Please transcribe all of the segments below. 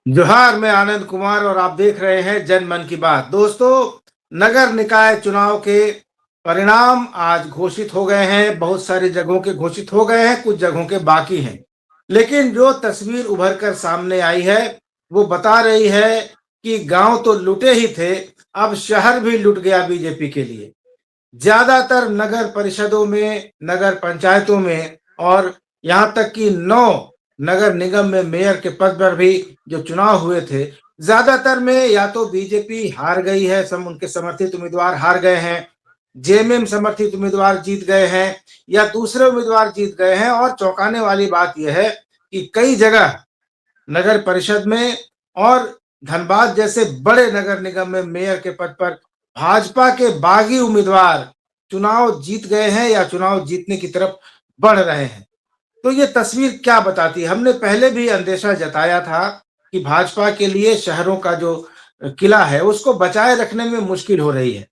जोहार, मैं आनंद कुमार और आप देख रहे हैं जन मन की बात। दोस्तों, नगर निकाय चुनाव के परिणाम आज घोषित हो गए हैं। बहुत सारी जगहों के घोषित हो गए हैं, कुछ जगहों के बाकी हैं। लेकिन जो तस्वीर उभर कर सामने आई है वो बता रही है कि गांव तो लुटे ही थे, अब शहर भी लुट गया बीजेपी के लिए। ज्यादातर नगर परिषदों में, नगर पंचायतों में और यहाँ तक कि 9 नगर निगम में मेयर के पद पर भी जो चुनाव हुए थे, ज्यादातर में या तो बीजेपी हार गई है, उनके समर्थित उम्मीदवार हार गए हैं, जेएमएम समर्थित उम्मीदवार जीत गए हैं या दूसरे उम्मीदवार जीत गए हैं। और चौंकाने वाली बात यह है कि कई जगह नगर परिषद में और धनबाद जैसे बड़े नगर निगम में मेयर के पद पर भाजपा के बागी उम्मीदवार चुनाव जीत गए हैं या चुनाव जीतने की तरफ बढ़ रहे हैं। तो ये तस्वीर क्या बताती है? हमने पहले भी अंदेशा जताया था कि भाजपा के लिए शहरों का जो किला है उसको बचाए रखने में मुश्किल हो रही है।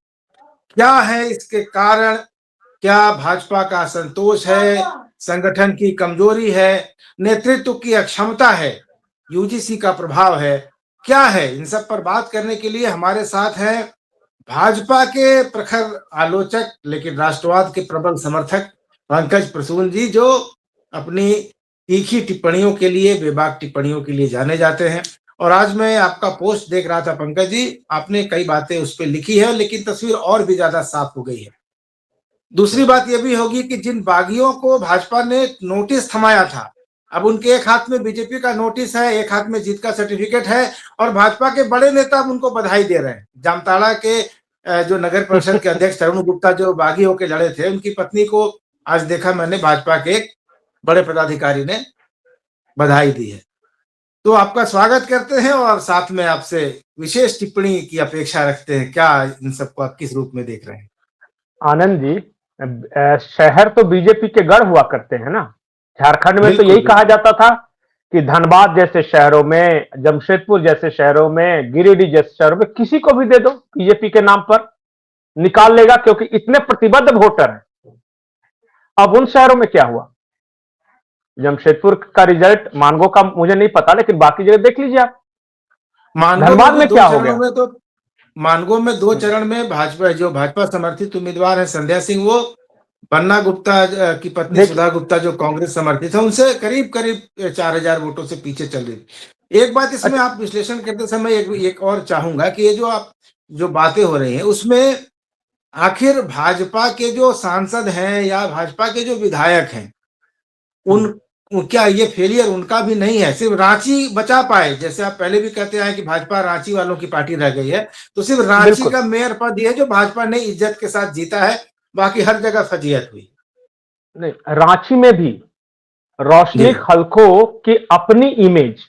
क्या है इसके कारण? क्या भाजपा का असंतोष है, संगठन की कमजोरी है, नेतृत्व की अक्षमता है, यूजीसी का प्रभाव है? क्या है? इन सब पर बात करने के लिए हमारे साथ हैं भाजपा के प्रखर आलोचक लेकिन राष्ट्रवाद के प्रबल समर्थक पंकज प्रसून जी, जो अपनी तीखी टिप्पणियों के लिए, बेबाक टिप्पणियों के लिए जाने जाते हैं। और आज मैं आपका पोस्ट देख रहा था पंकज जी, आपने कई बातें उस पर लिखी है, लेकिन तस्वीर और भी ज्यादा साफ हो गई है। दूसरी बात यह भी होगी कि जिन बागियों को भाजपा ने नोटिस थमाया था, अब उनके एक हाथ में बीजेपी का नोटिस है, एक हाथ में जीत का सर्टिफिकेट है, और भाजपा के बड़े नेता अब उनको बधाई दे रहे हैं। जामताड़ा के जो नगर परिषद के अध्यक्ष तरुण गुप्ता जो बागी होकर लड़े थे, उनकी पत्नी को आज देखा मैंने, भाजपा के एक बड़े पदाधिकारी ने बधाई दी है। तो आपका स्वागत करते हैं और साथ में आपसे विशेष टिप्पणी की अपेक्षा रखते हैं। क्या इन सबको आप किस रूप में देख रहे हैं? आनंद जी, शहर तो बीजेपी के गढ़ हुआ करते हैं ना। झारखंड में तो यही कहा जाता था कि धनबाद जैसे शहरों में, जमशेदपुर जैसे शहरों में, गिरिडीह जैसे शहरों में किसी को भी दे दो, बीजेपी के नाम पर निकाल लेगा, क्योंकि इतने प्रतिबद्ध वोटर हैं। अब उन शहरों में क्या हुआ? जमशेदपुर का रिजल्ट, मानगो का मुझे नहीं पता, लेकिन बाकी जगह देख लीजिए आप। धनबाद में क्या हो गया? तो मानगो में 2 चरण में भाजपा समर्थित उम्मीदवार है संध्या सिंह, वो पन्ना गुप्ता की पत्नी सुधा गुप्ता जो कांग्रेस समर्थित है, उनसे करीब करीब 4000 वोटों से पीछे चल रही। एक बात इसमें आप विश्लेषण करते समय एक और चाहूंगा कि ये जो बातें हो रही हैं उसमें आखिर भाजपा के जो सांसद हैं या भाजपा के जो विधायक हैं, क्या ये फेलियर उनका भी नहीं है? सिर्फ रांची बचा पाए, जैसे आप पहले भी कहते हैं कि भाजपा रांची वालों की पार्टी रह गई है, तो सिर्फ रांची का मेयर पद है जो भाजपा ने इज्जत के साथ जीता है, बाकी हर जगह फजीहत हुई। नहीं, रांची में भी रोशनी खलखो की अपनी इमेज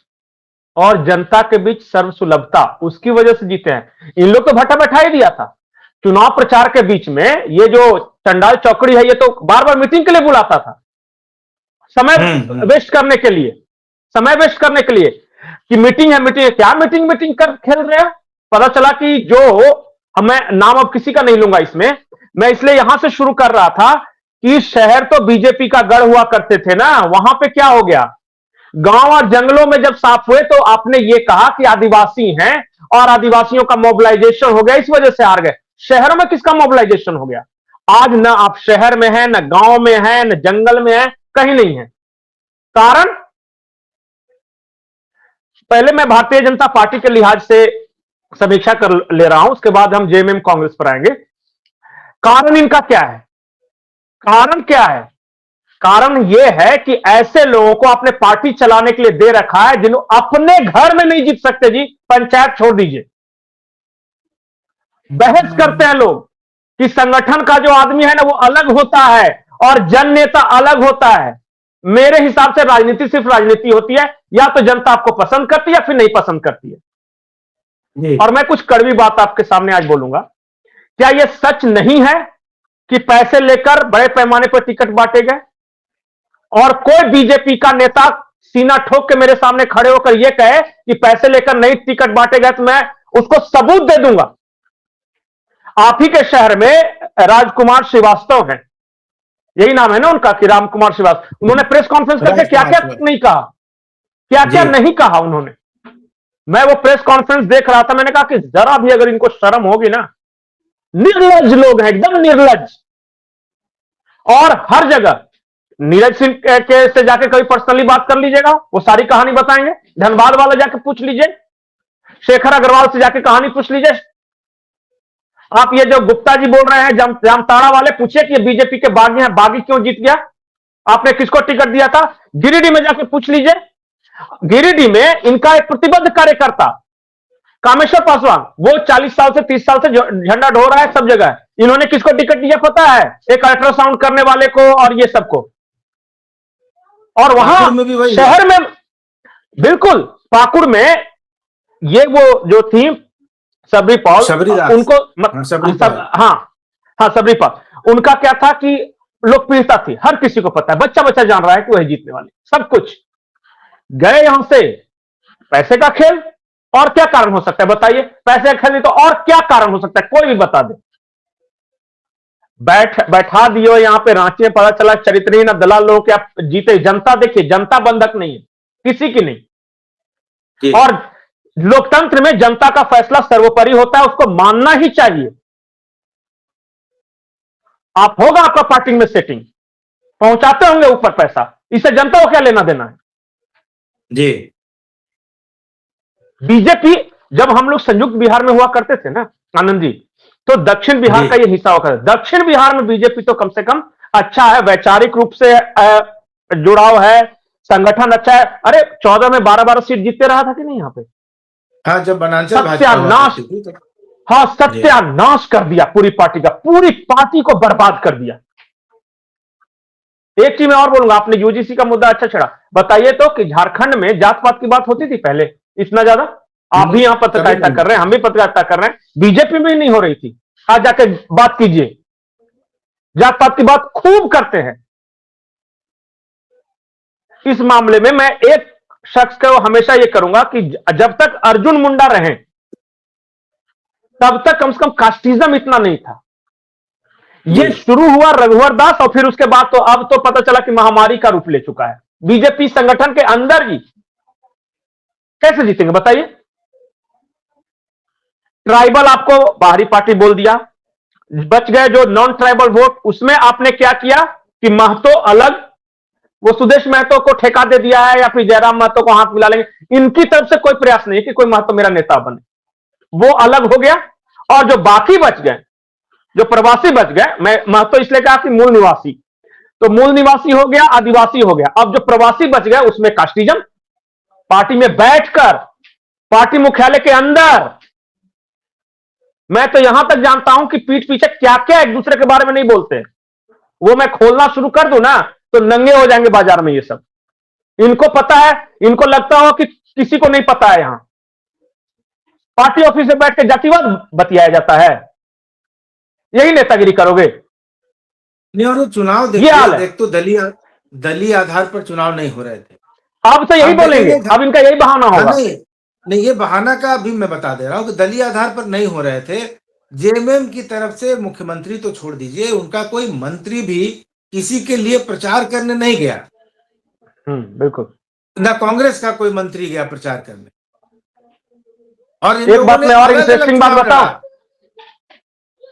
और जनता के बीच सर्वसुलभता, उसकी वजह से जीते हैं। इन लोग तो भट्टा बैठा ही दिया था चुनाव प्रचार के बीच में। ये जो चंडाल चौकड़ी है, ये तो बार बार मीटिंग के लिए बुलाता था, समय वेस्ट करने के लिए, समय वेस्ट करने के लिए कि मीटिंग है, मीटिंग है। क्या मीटिंग मीटिंग कर खेल रहे हैं? पता चला कि जो, हमें नाम अब किसी का नहीं लूंगा इसमें, मैं इसलिए यहां से शुरू कर रहा था कि शहर तो बीजेपी का गढ़ हुआ करते थे ना, वहां पे क्या हो गया? गांव और जंगलों में जब साफ हुए तो आपने ये कहा कि आदिवासी हैं और आदिवासियों का मोबिलाइजेशन हो गया, इस वजह से हार गए। शहरों में किसका मोबिलाइजेशन हो गया? आज न आप शहर में हैं, न गांव में हैं, न जंगल में हैं, कहीं नहीं है। कारण, पहले मैं भारतीय जनता पार्टी के लिहाज से समीक्षा कर ले रहा हूं, उसके बाद हम जेएमएम कांग्रेस पर आएंगे। कारण इनका क्या है? कारण क्या है? कारण यह है कि ऐसे लोगों को आपने पार्टी चलाने के लिए दे रखा है जिन्होंने अपने घर में नहीं जीत सकते जी, पंचायत छोड़ दीजिए। बहस करते हैं लोग कि संगठन का जो आदमी है ना वो अलग होता है और जन नेता अलग होता है। मेरे हिसाब से राजनीति सिर्फ राजनीति होती है, या तो जनता आपको पसंद करती है या फिर नहीं पसंद करती है। और मैं कुछ कड़वी बात आपके सामने आज बोलूंगा। क्या यह सच नहीं है कि पैसे लेकर बड़े पैमाने पर टिकट बांटे गए? और कोई बीजेपी का नेता सीना ठोक के मेरे सामने खड़े होकर यह कहे कि पैसे लेकर नहीं टिकट बांटे गए, तो मैं उसको सबूत दे दूंगा। आप ही के शहर में राजकुमार श्रीवास्तव हैं, यही नाम है ना उनका, कि रामकुमार श्रीवास्तव, उन्होंने प्रेस कॉन्फ्रेंस करके क्या क्या नहीं कहा, क्या क्या नहीं कहा उन्होंने। मैं वो प्रेस कॉन्फ्रेंस देख रहा था, मैंने कहा कि जरा भी अगर इनको शर्म होगी ना, निर्लज लोग हैं, एकदम निर्लज। और हर जगह नीरज सिंह के से जाके कभी पर्सनली बात कर लीजिएगा, वो सारी कहानी बताएंगे। धनबाद वाला जाके पूछ लीजिए, शेखर अग्रवाल से जाके कहानी पूछ लीजिए। आप ये जो गुप्ता जी बोल रहे हैं जामताड़ा वाले, पूछिए कि ये बीजेपी के बागी हैं, बागी क्यों जीत गया, आपने किसको टिकट दिया था। गिरिडीह में जाके पूछ लीजिए, गिरिडीह में इनका एक प्रतिबद्ध कार्यकर्ता कामेश्वर पासवान, वो 40 साल से 30 साल से झंडा ढो रहा है सब जगह। इन्होंने किसको टिकट दिया पता है, एक अल्ट्रासाउंड करने वाले को और ये सबको। और वहां में भी शहर में बिल्कुल पाकुड़ में ये वो जो थी सबरी पॉल, उनको हाँ सबरी पॉल, उनका क्या था कि लोकप्रियता थी, हर किसी को पता है, बच्चा बच्चा जान रहा है कि वही जीतने वाले सब कुछ। गए यहां से पैसे का खेल, और क्या कारण हो सकता है बताइए, पैसे का खेल नहीं तो और क्या कारण हो सकता है, कोई भी बता दे। बैठा दियो यहां पे, रांची में पता चला चरित्रहीन दलाल लोगों के आप जीते। जनता देखिए, जनता बंधक नहीं है किसी की नहीं, और लोकतंत्र में जनता का फैसला सर्वोपरि होता है, उसको मानना ही चाहिए। आप होगा आपका पार्टी में सेटिंग, पहुंचाते होंगे ऊपर पैसा, इससे जनता को क्या लेना देना है जी। बीजेपी, जब हम लोग संयुक्त बिहार में हुआ करते थे ना आनंद जी, तो दक्षिण बिहार का ये हिस्सा होकर, दक्षिण बिहार में बीजेपी तो कम से कम अच्छा है, वैचारिक रूप से जुड़ाव है, संगठन अच्छा है। अरे 14 में 12-12 सीट जीतते रहा था कि नहीं यहाँ पे। हाँ, जब सत्यानाश, हाँ सत्यानाश कर दिया पूरी पार्टी का, पूरी पार्टी को बर्बाद कर दिया। एक चीज मैं और बोलूंगा, आपने यूजीसी का मुद्दा अच्छा छेड़ा, बताइए तो कि झारखंड में जात पात की बात होती थी पहले इतना ज्यादा। आप भी यहां पत्रकारिता कर रहे हैं, हम भी पत्रकारिता कर रहे हैं, बीजेपी में नहीं हो रही थी। आज जाके बात कीजिए, जात पात की बात खूब करते हैं। इस मामले में मैं एक शख्स को हमेशा यह करूंगा कि जब तक अर्जुन मुंडा रहे तब तक कम से कम कास्टिज्म इतना नहीं था। ये शुरू हुआ रघुवर दास, और फिर उसके बाद तो अब तो पता चला कि महामारी का रूप ले चुका है बीजेपी संगठन के अंदर ही। कैसे जीतेंगे बताइए। ट्राइबल आपको बाहरी पार्टी बोल दिया, बच गए जो नॉन ट्राइबल वोट, उसमें आपने क्या किया कि महतो अलग, वो सुदेश महतो को ठेका दे दिया है, या फिर जयराम महतो को हाथ मिला लेंगे। इनकी तरफ से कोई प्रयास नहीं कि कोई महतो मेरा नेता बने, वो अलग हो गया। और जो बाकी बच गए, जो प्रवासी बच गए, मैं महतो इसलिए कहा कि मूल निवासी, तो मूल निवासी हो गया, आदिवासी हो गया। अब जो प्रवासी बच गए उसमें कास्टिज्म, पार्टी में बैठकर, पार्टी मुख्यालय के अंदर, मैं तो यहां तक जानता हूं कि पीठ पीछे क्या क्या एक दूसरे के बारे में नहीं बोलते। वो मैं खोलना शुरू कर दूं ना तो नंगे हो जाएंगे बाजार में ये सब। इनको पता है, इनको लगता हो कि किसी को नहीं पता है। यहां पार्टी ऑफिस में बैठ के जातिवाद बतियाया जाता है, यही नेतागिरी करोगे। नहीं, और चुनाव देख तो दलीय आधार पर चुनाव नहीं हो रहे थे। अब तो यही बोलेंगे, अब इनका यही बहाना होगा। नहीं, ये बहाना का भी मैं बता दे रहा हूं कि दलीय आधार पर नहीं हो रहे थे। जेएमएम की तरफ से मुख्यमंत्री तो छोड़ दीजिए, उनका कोई मंत्री भी किसी के लिए प्रचार करने नहीं गया। बिल्कुल, ना कांग्रेस का कोई मंत्री गया प्रचार करने। और एक बात मैं और इंटरेस्टिंग बात बताऊं,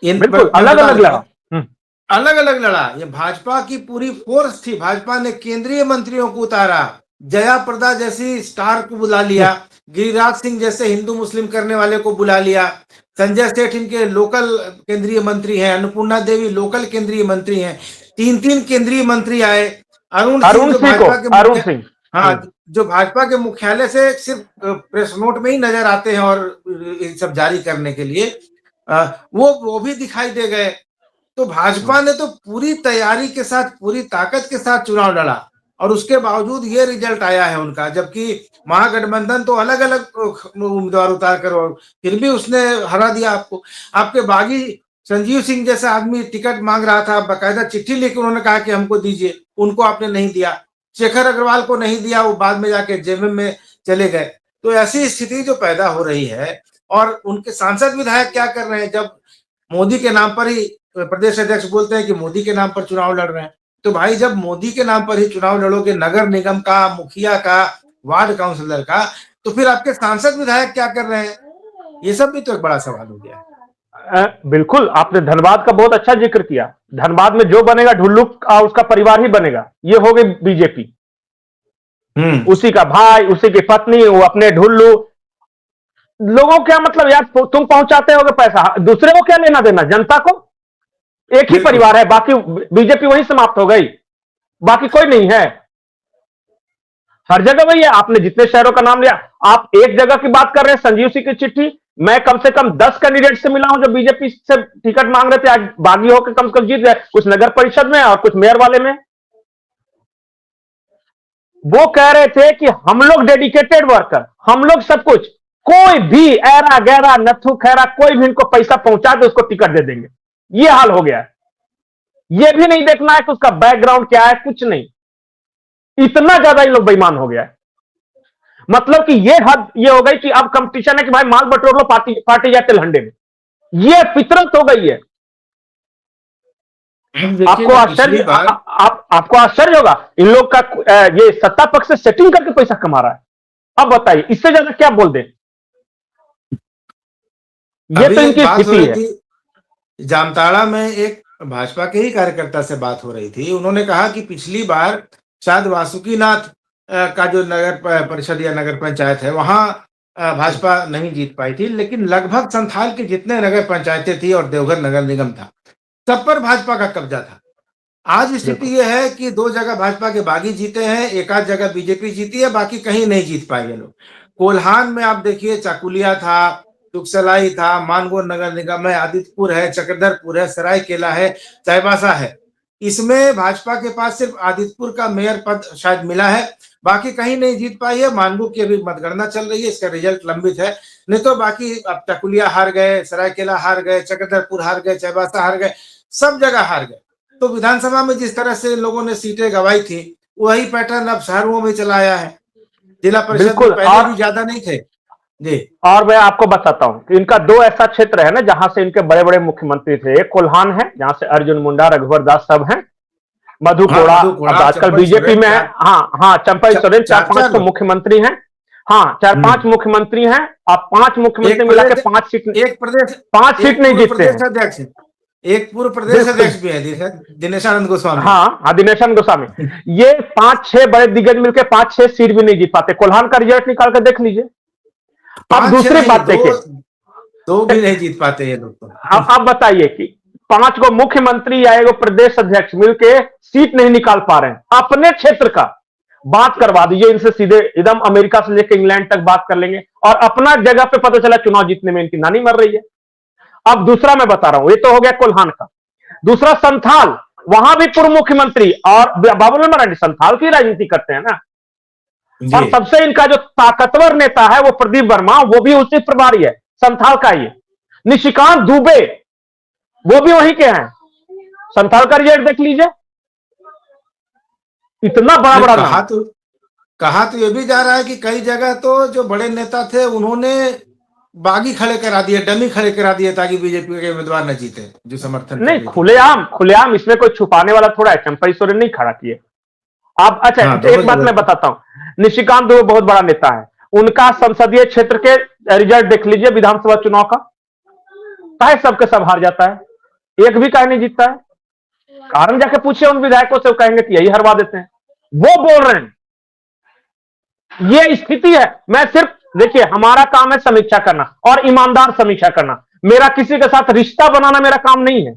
बिल्कुल अलग अलग लड़ा, अलग अलग लड़ा। ये भाजपा की पूरी फोर्स थी, भाजपा ने केंद्रीय मंत्रियों को उतारा, जया प्रदा जैसी स्टार को बुला लिया, गिरिराज सिंह जैसे हिंदू मुस्लिम करने वाले को बुला लिया, संजय सेठ इनके लोकल केंद्रीय मंत्री हैं, अन्नपूर्णा देवी लोकल केंद्रीय मंत्री हैं, 3 केंद्रीय मंत्री आए। अरुण सिंह, हाँ, जो भाजपा के मुख्यालय से सिर्फ प्रेस नोट में ही नजर आते हैं और सब जारी करने के लिए, वो भी दिखाई दे गए। तो भाजपा ने तो पूरी तैयारी के साथ, पूरी ताकत के साथ चुनाव लड़ा, और उसके बावजूद ये रिजल्ट आया है उनका। जबकि महागठबंधन तो अलग अलग उम्मीदवार उतार कर फिर भी उसने हरा दिया आपको। आपके बागी संजीव सिंह जैसा आदमी टिकट मांग रहा था, बाकायदा चिट्ठी लेकर उन्होंने कहा कि हमको दीजिए, उनको आपने नहीं दिया। शेखर अग्रवाल को नहीं दिया, वो बाद में जाके जेएमएम में चले गए। तो ऐसी स्थिति जो पैदा हो रही है, और उनके सांसद विधायक क्या कर रहे हैं, जब मोदी के नाम पर ही प्रदेश अध्यक्ष बोलते हैं कि मोदी के नाम पर चुनाव लड़ रहे हैं। तो भाई, जब मोदी के नाम पर ही चुनाव लड़ोगे, नगर निगम का, मुखिया का, वार्ड काउंसिलर का, तो फिर आपके सांसद विधायक क्या कर रहे हैं? ये सब भी तो एक बड़ा सवाल हो गया है। बिल्कुल, आपने धनबाद का बहुत अच्छा जिक्र किया। धनबाद में जो बनेगा ढुल्लू उसका परिवार ही बनेगा। ये हो गई बीजेपी, उसी का भाई, उसी की पत्नी, वो अपने ढुल्लू। लोगों क्या मतलब यार, तुम पहुंचाते होगे पैसा, दूसरे को क्या लेना देना? जनता को। एक ही परिवार है, बाकी बीजेपी वहीं समाप्त हो गई, बाकी कोई नहीं है। हर जगह वही है। आपने जितने शहरों का नाम लिया, आप एक जगह की बात कर रहे हैं, संजीव सिंह की चिट्ठी। मैं कम से कम 10 कैंडिडेट से मिला हूं जो बीजेपी से टिकट मांग रहे थे, आज बागी होकर कम से कम जीत गए, कुछ नगर परिषद में और कुछ मेयर वाले में। वो कह रहे थे कि हम लोग डेडिकेटेड वर्कर, हम लोग सब कुछ, कोई भी ऐरा गैरा नथु खैरा कोई भी इनको पैसा पहुंचा दे उसको टिकट दे देंगे। ये हाल हो गया है। ये भी नहीं देखना है कि उसका बैकग्राउंड क्या है, कुछ नहीं। इतना ज्यादा ये लोग बेईमान हो गया है। मतलब कि ये हद ये हो गई कि अब कंपटीशन है कि भाई माल बटोर लो, पार्टी जाते लहंडे में। ये फितरत हो गई है। आपको आश्चर्य आपको आश्चर्य होगा, इन लोग का ये सत्ता पक्ष से सेटिंग करके पैसा कमा रहा है। अब बताइए इससे ज्यादा क्या बोल दें? ये तो इनकी स्थिति है। जामताड़ा में एक भाजपा के ही कार्यकर्ता से बात हो रही थी। उन्होंने कहा कि पिछली बार शायद वासुकीनाथ का जो नगर परिषद या नगर पंचायत है वहां भाजपा नहीं जीत पाई थी, लेकिन लगभग संथाल के जितने नगर पंचायतें थी और देवघर नगर निगम था, सब पर भाजपा का कब्जा था। आज स्थिति यह है कि 2 जगह भाजपा के बागी जीते हैं, एक आध जगह बीजेपी जीती है, बाकी कहीं नहीं जीत पाए ये लोग। कोल्हान में आप देखिए, चाकुलिया था, तुकसलाई था, मानगो नगर निगम है, आदित्यपुर है, चक्रधरपुर है, सरायकेला है, चाईबासा है। इसमें भाजपा के पास सिर्फ आदित्यपुर का मेयर पद शायद मिला है, बाकी कहीं नहीं जीत पाई है। मानगो की अभी मतगणना चल रही है, इसका रिजल्ट लंबित है। नहीं तो बाकी अब चकुलिया हार गए, सरायकेला हार गए, चक्रधरपुर हार गए, चाईबासा हार गए, सब जगह हार गए। तो विधानसभा में जिस तरह से लोगों ने सीटें गंवाई थी, वही पैटर्न अब शहरों में चला आया है। जिला परिषद में पहले भी ज्यादा नहीं थे जी। और मैं आपको बताता हूं कि इनका 2 ऐसा क्षेत्र है ना जहां से इनके बड़े बड़े मुख्यमंत्री थे। एक कोल्हान है जहां से अर्जुन मुंडा, रघुवर दास सब हैं। मधु कोड़ा अब आजकल बीजेपी में है। हाँ, चंपई सोरेन, 4-5 तो मुख्यमंत्री हैं। हाँ, 4-5 मुख्यमंत्री हैं। आप 5 मुख्यमंत्री मिला के 5 सीट, एक प्रदेश 5 सीट नहीं जीतते हैं। एक पूर्व प्रदेश अध्यक्ष भी है, दिनेशानंद गोस्वामी। हाँ, दिनेशानंद गोस्वामी। ये 5-6 बड़े दिग्गज मिलकर 5-6 सीट भी नहीं जीत पाते। कोल्हान का रिजल्ट निकाल कर देख लीजिए। अब दूसरी बात देखिए, 2 भी नहीं जीत पाते ये लोग तो। अब बताइए कि 5 को मुख्यमंत्री या एक प्रदेश अध्यक्ष मिलके सीट नहीं निकाल पा रहे हैं। अपने क्षेत्र का बात करवा दीजिए इनसे, सीधे एकदम अमेरिका से लेकर इंग्लैंड तक बात कर लेंगे, और अपना जगह पे पता चला चुनाव जीतने में इनकी नानी मर रही है। अब दूसरा मैं बता रहा हूं, ये तो हो गया कोल्हान का। दूसरा संथाल, वहां भी पूर्व मुख्यमंत्री और बाबूलाल मरांडी संथाल की राजनीति करते हैं ना। और सबसे इनका जो ताकतवर नेता है वो प्रदीप वर्मा, वो भी उसी प्रभारी है, संथाल का ही। निशिकांत दुबे वो भी वहीं के हैं। संथाल का रिजल्ट देख लीजिए, इतना बड़ा बड़ा कहा तो ये भी जा रहा है कि कई जगह तो जो बड़े नेता थे उन्होंने बागी खड़े करा दिए, डमी खड़े करा दिए ताकि बीजेपी के उम्मीदवार न जीते जो समर्थन नहीं। खुलेआम इसमें कोई छुपाने वाला थोड़ा है। चंपई सोरेन नहीं खड़ा किए आप। अच्छा, एक बात मैं बताता हूं, निशिकांत दुबे बहुत बड़ा नेता है। उनका संसदीय क्षेत्र के रिजल्ट देख लीजिए विधानसभा चुनाव का, काहे सबके सब हार जाता है, एक भी काहे नहीं जीतता है। कारण जाके पूछे उन विधायकों से, वो कहेंगे कि यही हरवा देते हैं। वो बोल रहे हैं, ये स्थिति है। मैं सिर्फ देखिए, हमारा काम है समीक्षा करना और ईमानदार समीक्षा करना। मेरा किसी के साथ रिश्ता बनाना मेरा काम नहीं है।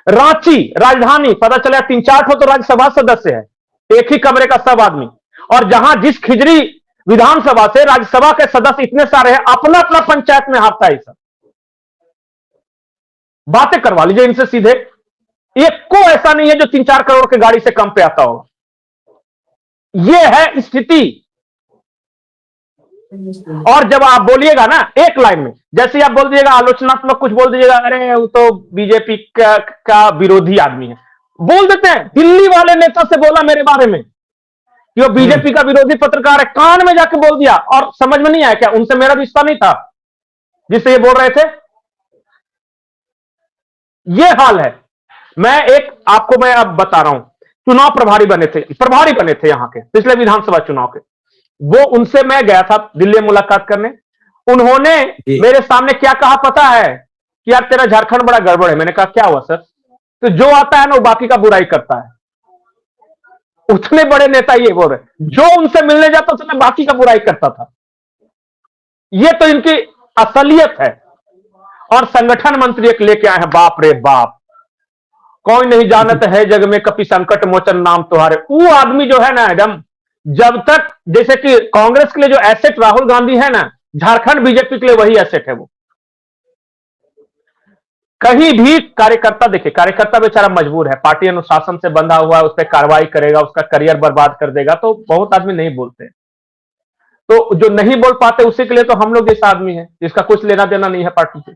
रांची राजधानी, पता चला 3-4 तो राज्यसभा सदस्य है, एक ही कमरे का सब आदमी, और जहां जिस खिजरी विधानसभा से राज्यसभा के सदस्य इतने सारे हैं, अपना अपना पंचायत में हारता है। सब बातें करवा लीजिए इनसे सीधे। एक को ऐसा नहीं है जो 3-4 करोड़ की गाड़ी से कम पे आता होगा। यह है स्थिति। और जब आप बोलिएगा ना एक लाइन में, जैसे आप बोल दीजिएगा आलोचनात्मक कुछ बोल दीजिएगा, अरे वो तो बीजेपी का विरोधी आदमी है, बोल देते हैं। दिल्ली वाले नेता से बोला मेरे बारे में कि वो बीजेपी का विरोधी पत्रकार है, कान में जाके बोल दिया, और समझ में नहीं आया क्या? उनसे मेरा रिश्ता नहीं था जिससे ये बोल रहे थे। ये हाल है। मैं अब बता रहा हूं, चुनाव प्रभारी बने थे यहां के पिछले विधानसभा चुनाव के। वो उनसे मैं गया था दिल्ली में मुलाकात करने। उन्होंने जी मेरे सामने क्या कहा पता है कि यार तेरा झारखंड बड़ा गड़बड़ है। मैंने कहा क्या हुआ सर? तो जो आता है ना वो बाकी का बुराई करता है। उतने बड़े नेता ये बोल रहे, जो उनसे मिलने जाता था मैं बाकी का बुराई करता था। ये तो इनकी असलियत है। और संगठन मंत्री एक लेके आए हैं, बाप रे बाप, कोई नहीं जानत है जग में कपि संकट मोचन नाम तुम्हारे। वो आदमी जो है ना एकदम, जब तक जैसे कि कांग्रेस के लिए जो एसेट राहुल गांधी है ना, झारखंड बीजेपी के लिए वही एसेट है। वो कहीं भी कार्यकर्ता, देखिए कार्यकर्ता बेचारा मजबूर है, पार्टी अनुशासन से बंधा हुआ है, उस पर कार्रवाई करेगा, उसका करियर बर्बाद कर देगा, तो बहुत आदमी नहीं बोलते। तो जो नहीं बोल पाते उसी के लिए तो हम लोग जैसा आदमी है जिसका कुछ लेना देना नहीं है पार्टी से।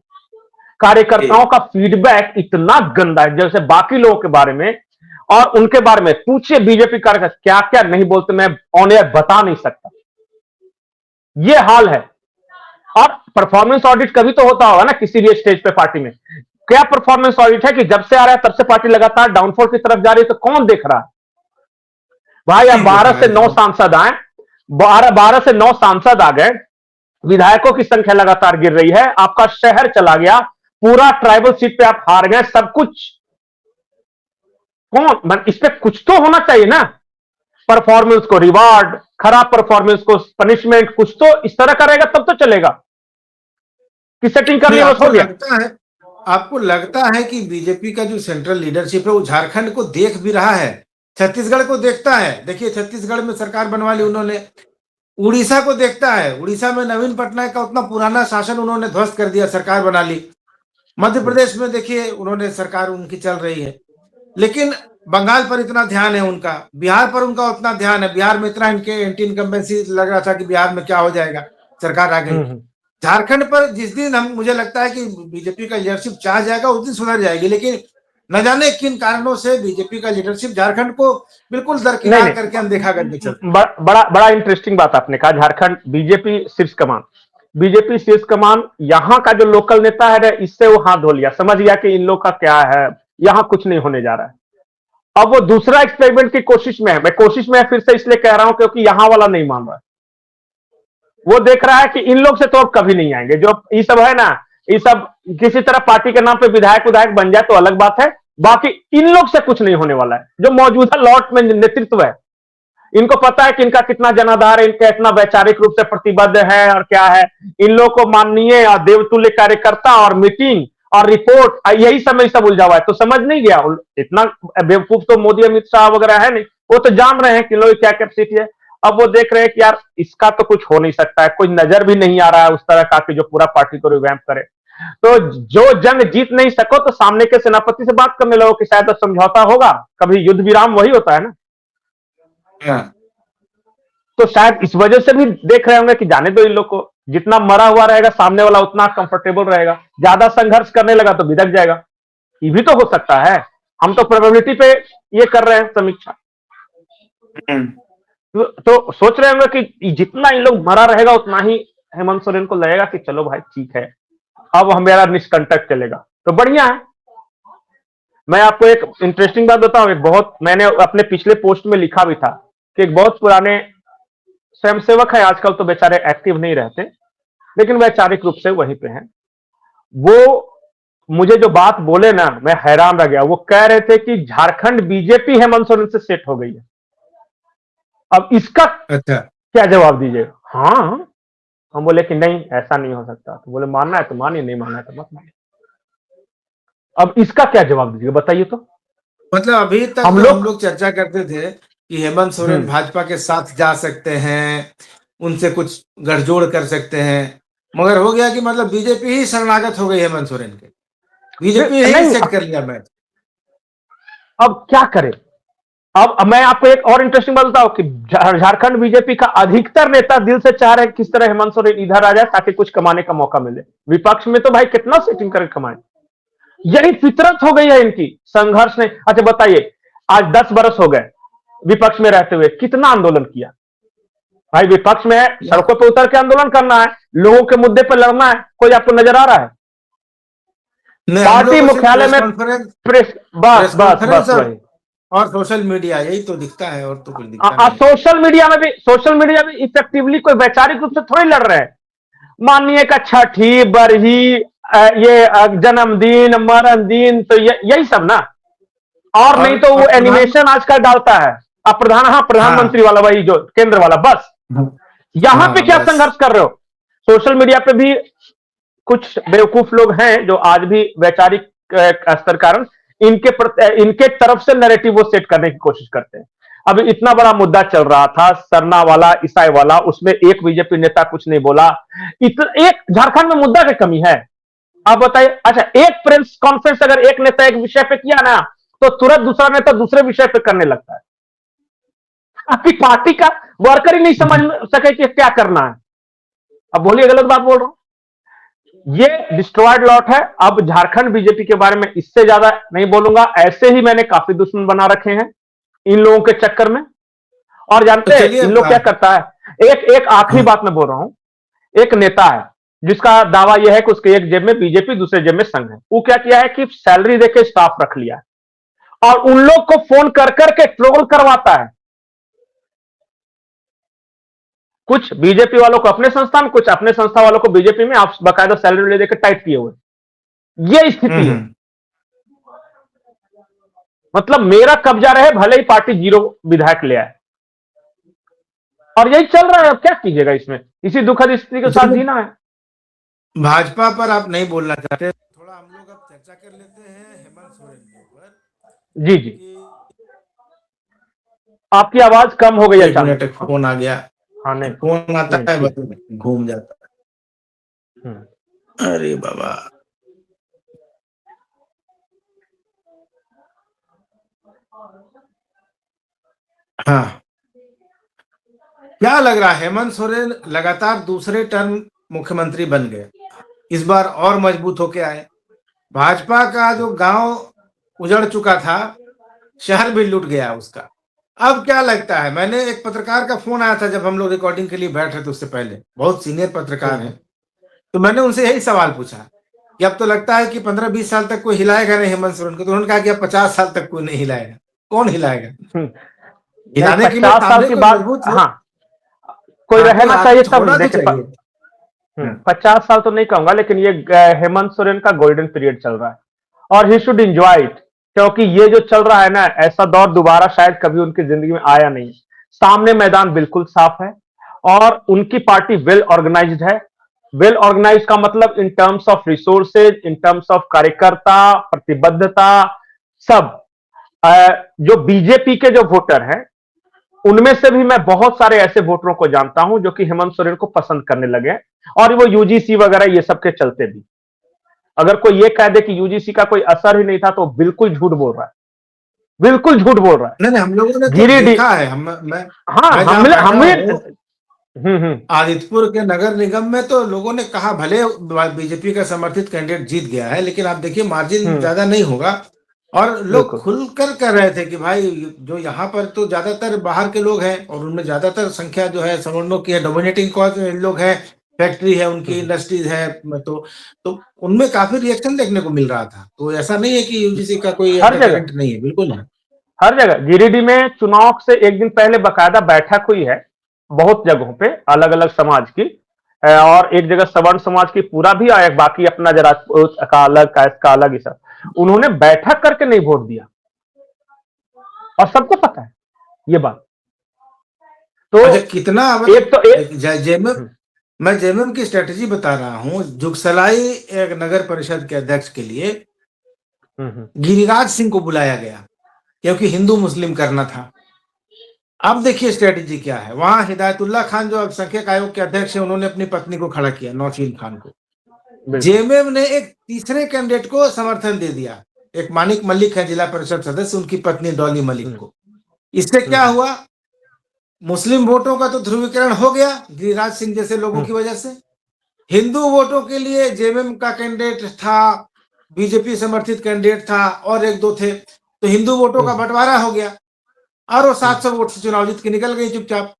कार्यकर्ताओं जी का फीडबैक इतना गंदा है जैसे बाकी लोगों के बारे में, और उनके बारे में पूछिए बीजेपी कार्यकर्ता क्या क्या नहीं बोलते, मैं ऑन एयर बता नहीं सकता। ये हाल है। और परफॉर्मेंस ऑडिट कभी तो होता होगा ना किसी भी स्टेज पे पार्टी में। क्या परफॉर्मेंस ऑडिट है कि जब से आ रहा है तब से पार्टी लगातार डाउनफॉल की तरफ जा रही है, तो कौन देख रहा है भाई? अब नहीं देख 12 रहा से है 9 अब। सांसद आए, 12 से 9 सांसद आ गए, विधायकों की संख्या लगातार गिर रही है, आपका शहर चला गया, पूरा ट्राइबल सीट पे आप हार गए, सब कुछ। कौन इस पे कुछ तो होना चाहिए ना, परफॉर्मेंस को रिवार्ड, खराब परफॉर्मेंस को पनिशमेंट, कुछ तो इस तरह का रहेगा तब तो चलेगा कि सेटिंग कर नहीं, लिया बस हो गया। आपको लगता है कि बीजेपी का जो सेंट्रल लीडरशिप है वो झारखंड को देख भी रहा है, छत्तीसगढ़ को देखता है? देखिए छत्तीसगढ़ में सरकार बनवा ली उन्होंने, उड़ीसा को देखता है, उड़ीसा में नवीन पटनायक का उतना पुराना शासन उन्होंने ध्वस्त कर दिया, सरकार बना ली। मध्य प्रदेश में देखिए उन्होंने सरकार उनकी चल रही है, लेकिन बंगाल पर इतना ध्यान है उनका, बिहार पर उनका उतना ध्यान है, बिहार में इतना इनके एंटी इनकम्बेंसी लग रहा था कि बिहार में क्या हो जाएगा, सरकार आ गई। झारखंड पर जिस दिन हम, मुझे लगता है कि बीजेपी का लीडरशिप चाह जाएगा उस दिन सुधर जाएगी, लेकिन न जाने किन कारणों से बीजेपी का लीडरशिप झारखंड को बिल्कुल नहीं दरकिनार करके अनदेखा करके चलता है। बड़ा बड़ा इंटरेस्टिंग बात आपने कहा, झारखंड बीजेपी शीर्ष कमान, बीजेपी शीर्ष कमान यहां का जो लोकल नेता है ना, इससे वो हाथ धो लिया, समझ गया कि इन लोग का क्या है, यहां कुछ नहीं होने जा रहा है। अब वो दूसरा एक्सपेरिमेंट की कोशिश में है। मैं कोशिश में फिर से इसलिए कह रहा हूं क्योंकि यहां वाला नहीं मान रहा है। वो देख रहा है कि इन लोग से तो अब कभी नहीं आएंगे, जो ये सब है ना, ये सब किसी तरह पार्टी के नाम पे विधायक विधायक बन जाए तो अलग बात है, बाकी इन लोग से कुछ नहीं होने वाला है। जो मौजूदा लॉट में नेतृत्व है, इनको पता है कि इनका कितना जनाधार है, इनका इतना वैचारिक रूप से प्रतिबद्ध है और क्या है, इन लोग को माननीय और देवतुल्य कार्यकर्ता और मीटिंग और रिपोर्ट, यही समय सब उलझा हुआ है। तो समझ नहीं गया, इतना बेवकूफ तो मोदी अमित शाह वगैरह है नहीं, वो तो जान रहे हैं कि लोग क्या कैपेसिटी है। अब वो देख रहे हैं कि यार इसका तो कुछ हो नहीं सकता है, कोई नजर भी नहीं आ रहा है उस तरह का कि जो पूरा पार्टी को रिवैम्प करे। तो जो जंग जीत नहीं सको तो सामने के सेनापति से बात करने लगो कि शायद समझौता होगा, कभी युद्ध विराम वही होता है ना। हाँ। तो शायद इस वजह से भी देख रहे होंगे कि जाने दो इन लोग को, जितना मरा हुआ रहेगा सामने वाला उतना कंफर्टेबल रहेगा, ज्यादा संघर्ष करने लगा तो बिदक जाएगा। ये भी तो हो सकता है। हम तो प्रोबेबिलिटी पे ये कर रहे हैं समीक्षा। तो सोच रहे होंगे कि जितना इन लोग मरा रहेगा उतना ही हेमंत सोरेन को लगेगा कि चलो भाई ठीक है, अब हमारा निष्कंटक चलेगा, तो बढ़िया है। मैं आपको एक इंटरेस्टिंग बात बताऊं, एक बहुत, मैंने अपने पिछले पोस्ट में लिखा भी था कि एक बहुत पुराने स्वयंसेवक है, आजकल तो बेचारे एक्टिव नहीं रहते, लेकिन वैचारिक रूप से वहीं पे हैं। वो मुझे जो बात बोले ना, मैं हैरान रह गया। वो कह रहे थे कि झारखंड बीजेपी हेमंत सोरेन से सेट हो गई है। अब इसका अच्छा, क्या जवाब दीजिए? हाँ, हम बोले कि नहीं ऐसा नहीं हो सकता। तो बोले मानना है तो मानिए, नहीं मानना है तो मत मानिए। अब इसका क्या जवाब दीजिए बताइए तो। मतलब अभी तक हम तो हम लोग लोग चर्चा करते थे कि हेमंत सोरेन भाजपा के साथ जा सकते हैं, उनसे कुछ गठजोड़ कर सकते हैं, मगर हो गया कि मतलब बीजेपी ही शरणागत हो गई हेमंत सोरेन के, बीजेपी ही नहीं, सेट कर लिया मैच। अब क्या करें? अब मैं आपको एक और इंटरेस्टिंग बात बताऊं कि झारखंड बीजेपी का अधिकतर नेता दिल से चाह रहे हैं किस तरह हेमंत सोरेन इधर आ जाए ताकि कुछ कमाने का मौका मिले। विपक्ष में तो भाई कितना सेटिंग करके कमाए, यही फितरत हो गई है इनकी। संघर्ष नहीं। अच्छा बताइए, आज 10 बरस हो गए विपक्ष में रहते हुए, कितना आंदोलन किया भाई? विपक्ष में है, सड़कों पर उतर के आंदोलन करना है, लोगों के मुद्दे पर लड़ना है, कोई आपको नजर आ रहा है? पार्टी मुख्यालय में कॉन्फ्रेंस, प्रेस, बस बस बस वही और सोशल मीडिया, यही तो दिखता है, और तो कुछ दिखता नहीं है। सोशल मीडिया में इफेक्टिवली कोई वैचारिक रूप से थोड़ी लड़ रहे हैं। मानिए का छठी, बरही, ये जन्मदिन, मरण दिन, तो यही सब ना। और नहीं तो वो और एनिमेशन आजकल डालता है। अब हाँ, हाँ प्रधानमंत्री वाला, वही जो केंद्र वाला, बस। यहां पे हाँ क्या बस। संघर्ष कर रहे हो? सोशल मीडिया पे भी कुछ बेवकूफ लोग हैं जो आज भी वैचारिक स्तर कारण इनके तरफ से नैरेटिव वो सेट करने की कोशिश करते हैं। अभी इतना बड़ा मुद्दा चल रहा था, सरना वाला, ईसाई वाला, उसमें एक बीजेपी नेता कुछ नहीं बोला। एक झारखंड में मुद्दा की कमी है। आप बताइए, अच्छा, एक प्रेस कॉन्फ्रेंस अगर एक नेता एक विषय पे किया ना, तो तुरंत दूसरा नेता दूसरे विषय पे करने लगता है। आपकी पार्टी का वर्कर ही नहीं समझ सके कि क्या करना है। अब बोलिए, गलत बात बोल रहा हूं? ये डिस्ट्रॉयड लॉट है। अब झारखंड बीजेपी के बारे में इससे ज्यादा नहीं बोलूंगा। ऐसे ही मैंने काफी दुश्मन बना रखे हैं इन लोगों के चक्कर में। और जानते तो हैं चलिए इन लोग क्या करता है? एक आखिरी बात मैं बोल रहा हूं। एक नेता है जिसका दावा यह है कि उसके एक जेब में बीजेपी, दूसरे जेब में संघ है। वो क्या किया है कि सैलरी देके स्टाफ रख लिया है और उन लोग को फोन कर करके ट्रोल करवाता है। कुछ बीजेपी वालों को अपने संस्थान, कुछ अपने संस्था वालों को बीजेपी में आप बाकायदा सैलरी ले देकर टाइट किए हुए। ये स्थिति है। मतलब मेरा कब्जा रहे, भले ही पार्टी 0 विधायक ले आए। और यही चल रहा है। अब क्या कीजिएगा इसमें? इसी दुखद स्थिति के साथ जीना है। भाजपा पर आप नहीं बोलना चाहते, थोड़ा हम लोग अब चर्चा कर लेते हैं हेमंत सोरेन के ऊपर। जी जी, कि आपकी आवाज कम हो गई एक अचानक। मिनट, एक फोन आ गया। हाँ, नहीं फोन आता नहीं, है ठीक। बस घूम जाता है। अरे बाबा। हाँ, क्या लग रहा है, हेमंत सोरेन लगातार दूसरे टर्म मुख्यमंत्री बन गए, इस बार और मजबूत होके आए। भाजपा का जो गांव उजड़ चुका था, शहर भी लूट गया उसका। अब क्या लगता है, मैंने एक पत्रकार का फोन आया था जब हम लोग रिकॉर्डिंग के लिए बैठ रहे थे, उससे पहले, बहुत सीनियर पत्रकार हैं, तो मैंने उनसे यही सवाल पूछा कि अब तो लगता है कि 15-20 साल तक कोई हिलाएगा नहीं हेमंत सोरेन को। तो उन्होंने कहा कि अब 50 साल तक कोई नहीं हिलाएगा। कौन हिलाएगा? नहीं, हिलाने के लिए 50 साल सामने की कोई बात, मजबूत हो। हाँ, कोई हाँ, कोई रहना आदमी चाहिए तब। होना तो देखिए, चाहिए। हाँ। 50 साल तो नहीं कहूंगा, लेकिन ये हेमंत सोरेन का गोल्डन पीरियड चल रहा है और ही शुड एंजॉय इट। क्योंकि ये जो चल रहा है ना, ऐसा दौर दोबारा शायद कभी उनकी जिंदगी में आया नहीं। सामने मैदान बिल्कुल साफ है और उनकी पार्टी वेल ऑर्गेनाइज्ड है। वेल ऑर्गेनाइज का मतलब in terms of resources, in terms of कार्यकर्ता, प्रतिबद्धता, सब। जो बीजेपी के जो वोटर हैं, उनमें से भी मैं बहुत सारे ऐसे वोटरों को जानता हूं जो कि हेमंत सोरेन को पसंद करने लगे हैं, और वो यूजीसी वगैरह ये सब के चलते भी। अगर कोई ये कह दे कि यूजीसी का कोई असर ही नहीं था, तो बिल्कुल झूठ बोल रहा है। बिल्कुल झूठ बोल रहा नहीं नहीं, हम लोगों ने है। तो गिरिडीह, देखा है। हाँ, मैं हम जहां बैठा हम हूँ, हम्म। आदित्यपुर के नगर निगम में तो लोगों ने कहा भले बीजेपी का समर्थित कैंडिडेट जीत गया है, लेकिन आप देखिए मार्जिन हम्म, ज्यादा नहीं होगा। और लोग बिल्कुल। खुलकर कह रहे थे कि भाई, जो यहाँ पर तो ज्यादातर बाहर के लोग हैं और उनमें ज्यादातर संख्या जो है सवर्णों की है, डोमिनेटिंग कॉज लोग हैं, फैक्ट्री है उनकी, हम्म, इंडस्ट्रीज है। तो उनमें काफी रिएक्शन देखने को मिल रहा था। तो ऐसा नहीं है कि यूजीसी का कोई हर ऐसा जगह, करंट नहीं है, बिल्कुल है। हर जगह। गिरिडीह में चुनाव से एक दिन पहले बकायदा बैठक हुई है, बहुत जगहों पे, अलग अलग समाज की। और एक जगह सवर्ण समाज की पूरा भी आया, बाकी अपना जरा का अलग, कास्ट का अलग, ही सब। उन्होंने बैठक करके नहीं वोट दिया, और सबको पता है ये बात। तो अच्छा, कितना एक तो एक जेएमएम, मैं जेएमएम की स्ट्रेटेजी बता रहा हूँ। जुगसलाई एक नगर परिषद के अध्यक्ष के लिए गिरिराज सिंह को बुलाया गया, क्योंकि हिंदू मुस्लिम करना था। अब देखिए स्ट्रेटेजी क्या है। वहां हिदायतुल्लाह खान जो अल्पसंख्यक आयोग के अध्यक्ष है, उन्होंने अपनी पत्नी को खड़ा किया, नौशीन खान को। बिल्कुल। जेएमएम ने एक तीसरे कैंडिडेट को समर्थन दे दिया, एक मानिक मलिक है जिला परिषद सदस्य, उनकी पत्नी डॉली मलिक को। इससे क्या हुआ, मुस्लिम वोटों का तो ध्रुवीकरण हो गया गिरिराज सिंह जैसे लोगों की वजह से। हिंदू वोटों के लिए जेएमएम का कैंडिडेट था, बीजेपी समर्थित कैंडिडेट था, और एक दो थे, तो हिंदू वोटों का बंटवारा हो गया और वो 700 वोट से चुनाव जीत के निकल गई चुपचाप।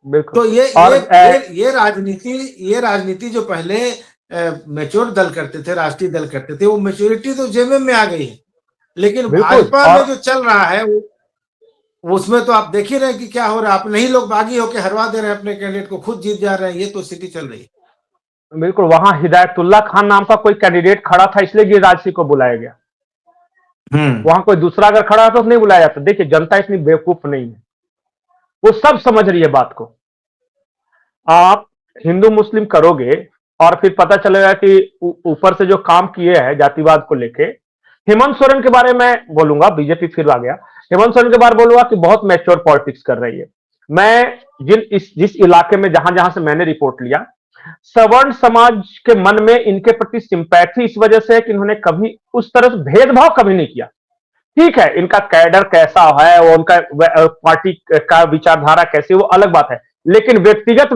बिल्कुल। तो ये और ये ये राजनीति जो पहले मैच्योर दल करते थे, राष्ट्रीय दल करते थे, वो मैच्योरिटी तो जेएमएम में आ गई है। लेकिन बिल्कुल। भाजपा में और जो चल रहा है उसमें तो आप देख ही रहे हैं कि क्या हो रहा है। अपने ही लोग बागी होकर हरवा दे रहे हैं अपने कैंडिडेट को, खुद जीत जा रहे हैं। ये तो स्थिति चल रही है। बिल्कुल, वहां हिदायतुल्ला खान नाम का कोई कैंडिडेट खड़ा था, इसलिए गिरिराज सिंह को बुलाया गया। हम्म। वहां कोई दूसरा अगर खड़ा है तो नहीं बुलाया जाता। देखिए, जनता इतनी बेवकूफ नहीं है, वो सब समझ रही है बात को। आप हिंदू मुस्लिम करोगे और फिर पता चलेगा कि ऊपर से जो काम किए हैं जातिवाद को लेके। हेमंत सोरेन के बारे में बोलूंगा, बीजेपी फिर आ गया। हेमंत सोरेन के बारे में बोलूंगा कि बहुत मैच्योर पॉलिटिक्स कर रही है। मैं जिस इलाके में जहां जहां से मैंने रिपोर्ट लिया, सवर्ण समाज के मन में इनके प्रति सिंपैथी इस वजह से है कि इन्होंने कभी उस तरह से भेदभाव कभी नहीं किया। ठीक है, इनका कैडर कैसा है, वो उनका पार्टी का विचारधारा कैसी, वो अलग बात है। लेकिन व्यक्तिगत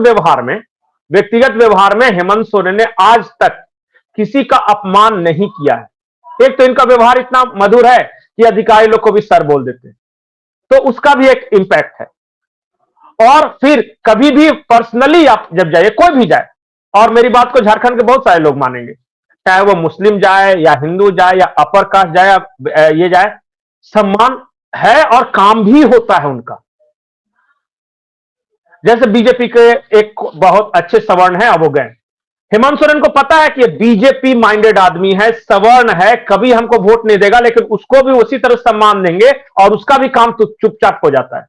व्यवहार में हेमंत सोरेन ने आज तक किसी का अपमान नहीं किया है। एक तो इनका व्यवहार इतना मधुर है कि अधिकारी लोग को भी सर बोल देते हैं, तो उसका भी एक इंपैक्ट है। और फिर कभी भी पर्सनली आप जब जाइए, कोई भी जाए, और मेरी बात को झारखंड के बहुत सारे लोग मानेंगे, चाहे वो मुस्लिम जाए या हिंदू जाए या अपर कास्ट जाए या ये जाए, सम्मान है और काम भी होता है उनका। जैसे बीजेपी के एक बहुत अच्छे सवर्ण है, अब वो गए। हेमंत सोरेन को पता है कि ये बीजेपी माइंडेड आदमी है, सवर्ण है, कभी हमको वोट नहीं देगा, लेकिन उसको भी उसी तरह सम्मान देंगे और उसका भी काम तो चुपचाप हो जाता है।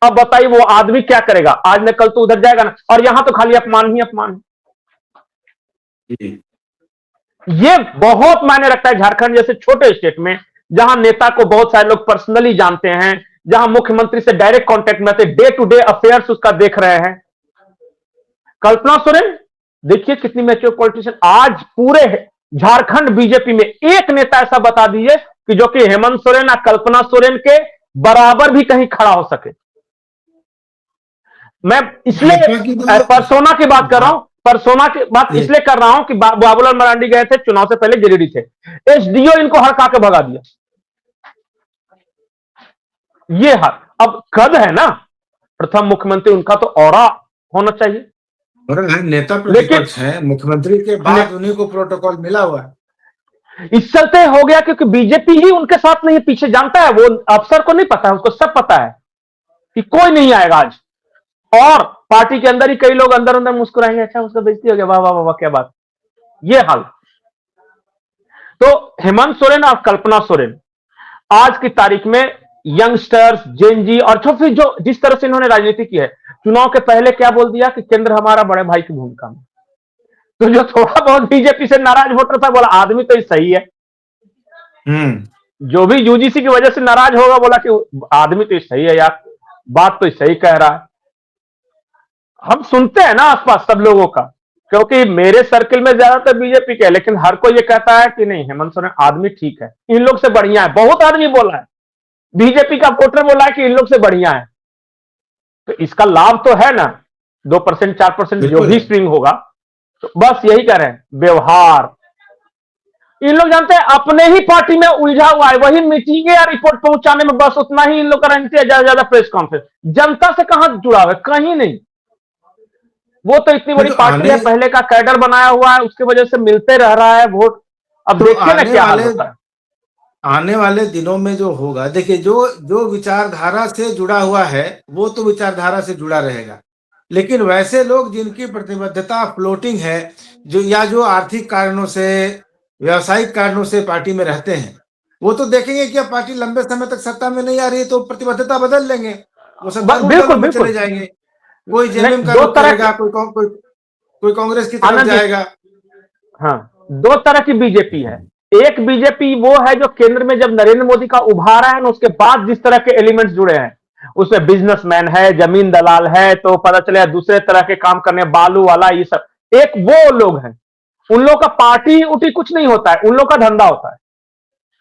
अब बताइए वो आदमी क्या करेगा, आज न कल तो उधर जाएगा ना, और यहां तो खाली अपमान ही अपमान। ये बहुत मायने रखता है झारखंड जैसे छोटे स्टेट में, जहां नेता को बहुत सारे लोग पर्सनली जानते हैं, जहां मुख्यमंत्री से डायरेक्ट कांटेक्ट में आते, डे टू डे अफेयर्स उसका देख रहे हैं। कल्पना सोरेन देखिए कितनी मैच्योर पॉलिटिशियन। आज पूरे झारखंड बीजेपी में एक नेता ऐसा बता दीजिए कि जो कि हेमंत सोरेन या कल्पना सोरेन के बराबर भी कहीं खड़ा हो सके। मैं इसलिए परसोना की बात कर रहा हूं, परसोना की बात इसलिए कर रहा हूं कि बाबूलाल मरांडी गए थे, चुनाव से पहले गिरिडीह थे, एसडीओ इनको हड़का के भगा दिया। ये हाल अब कद है ना, प्रथम मुख्यमंत्री उनका तो औरा होना चाहिए। नेता प्रतिपक्ष है, मुख्यमंत्री के बाद उन्हीं को प्रोटोकॉल मिला हुआ है। इस चलते हो गया क्योंकि बीजेपी ही उनके साथ नहीं, पीछे जानता है, वो अफसर को नहीं पता है, उसको सब पता है कि कोई नहीं आएगा आज। और पार्टी के अंदर ही कई लोग अंदर अंदर मुस्कुराएंगे, अच्छा उसका बेइज्जती हो गया, वाह वाह वाह क्या बात। ये हाल। तो हेमंत सोरेन और कल्पना सोरेन आज की तारीख में यंगस्टर्स, जेनजी और जो जिस तरह से इन्होंने राजनीति की है, चुनाव के पहले क्या बोल दिया कि केंद्र हमारा बड़े भाई की भूमिका में। तो जो थोड़ा बहुत बीजेपी से नाराज वोटर था बोला आदमी तो सही है। जो भी यूजीसी की वजह से नाराज होगा बोला कि आदमी तो सही है यार, बात तो सही कह रहा है। हम सुनते हैं ना आसपास सब लोगों का, क्योंकि मेरे सर्किल में ज्यादातर बीजेपी के, लेकिन हर कोई ये कहता है कि नहीं हेमंत सोरेन आदमी ठीक है, इन लोग से बढ़िया है। बहुत आदमी बोला है, बीजेपी का वोटर बोला है कि इन लोग से बढ़िया है। तो इसका लाभ तो है ना, 2% 4% जो भी स्ट्रिंग होगा। तो बस यही कह रहे हैं, व्यवहार इन लोग जानते हैं, अपने ही पार्टी में उलझा हुआ है, वही मीटिंग या रिपोर्ट पहुंचाने में बस उतना ही इन लोग का रहते हैं, ज्यादा ज्यादा प्रेस कॉन्फ्रेंस। जनता से कहां जुड़ा हुआ है, कहीं नहीं। वो तो इतनी बड़ी पार्टी है, पहले का कैडर बनाया हुआ है, उसकी वजह से मिलते रह रहा है वोट। अब तो देखिए ना क्या हाल होता है आने वाले दिनों में जो होगा। देखिए जो जो विचारधारा से जुड़ा हुआ है वो तो विचारधारा से जुड़ा रहेगा, लेकिन वैसे लोग जिनकी प्रतिबद्धता फ्लोटिंग है, जो आर्थिक कारणों से, व्यावसायिक कारणों से पार्टी में रहते हैं, वो तो देखेंगे कि अब पार्टी लंबे समय तक सत्ता में नहीं आ रही है तो प्रतिबद्धता बदल लेंगे, वो सब दल में चले जाएंगे। कोई जेएमएम का रुख करेगा, कोई कांग्रेस की तरफ जाएगा। हाँ, दो तरह की बीजेपी है। एक बीजेपी वो है जो केंद्र में जब नरेंद्र मोदी का उभारा है ना, उसके बाद जिस तरह के एलिमेंट्स जुड़े हैं, उसमें बिजनेसमैन है, जमीन दलाल है, तो पता चले दूसरे तरह के काम करने, बालू वाला, ये सब एक वो लोग हैं। उन लोग का पार्टी उठी कुछ नहीं होता है, उन लोग का धंधा होता है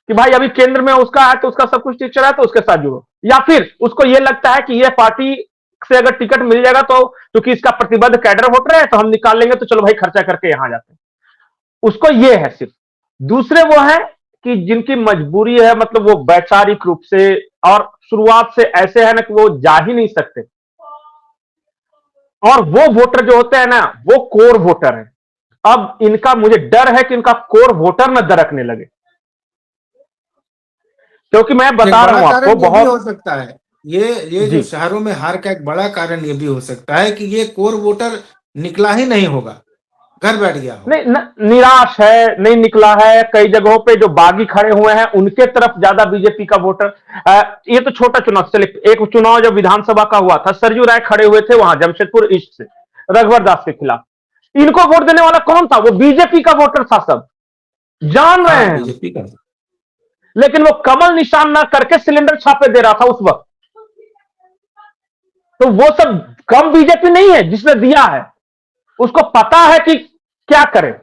कि भाई अभी केंद्र में उसका है तो उसका सब कुछ ठीक चला है तो उसके साथ जुड़ो, या फिर उसको ये लगता है कि ये पार्टी से अगर टिकट मिल जाएगा तो क्योंकि इसका प्रतिबद्ध कैडर वोटर है तो हम निकाल लेंगे, तो चलो भाई खर्चा करके यहां जाते हैं। उसको ये है सिर्फ। दूसरे वो है कि जिनकी मजबूरी है, मतलब वो वैचारिक रूप से और शुरुआत से ऐसे है ना कि वो जा ही नहीं सकते, और वो वोटर जो होते हैं ना वो कोर वोटर है। अब इनका मुझे डर है कि इनका कोर वोटर न दरकने लगे। क्योंकि मैं एक बता रहा बड़ा हूं आपको कारण ये भी हो बहुत। सकता है, ये जो जी। शहरों में हार का एक बड़ा कारण ये भी हो सकता है कि ये कोर वोटर निकला ही नहीं होगा, घर बैठ गया होगा। नहीं निराश है, नहीं निकला है। कई जगहों पे जो बागी खड़े हुए हैं उनके तरफ ज्यादा बीजेपी का वोटर। ये तो छोटा चुनाव, चलिए एक चुनाव जब विधानसभा का हुआ था, सरजू राय खड़े हुए थे वहां जमशेदपुर ईस्ट से रघुवर दास के खिलाफ। इनको वोट देने वाला कौन था? वो बीजेपी का वोटर था, सब जान रहे हाँ, हैं हम। बीजेपी का। लेकिन वो कमल निशान ना करके सिलेंडर छापे दे रहा था उस वक्त। तो वो सब कम बीजेपी नहीं है जिसने दिया है, उसको पता है कि क्या करे।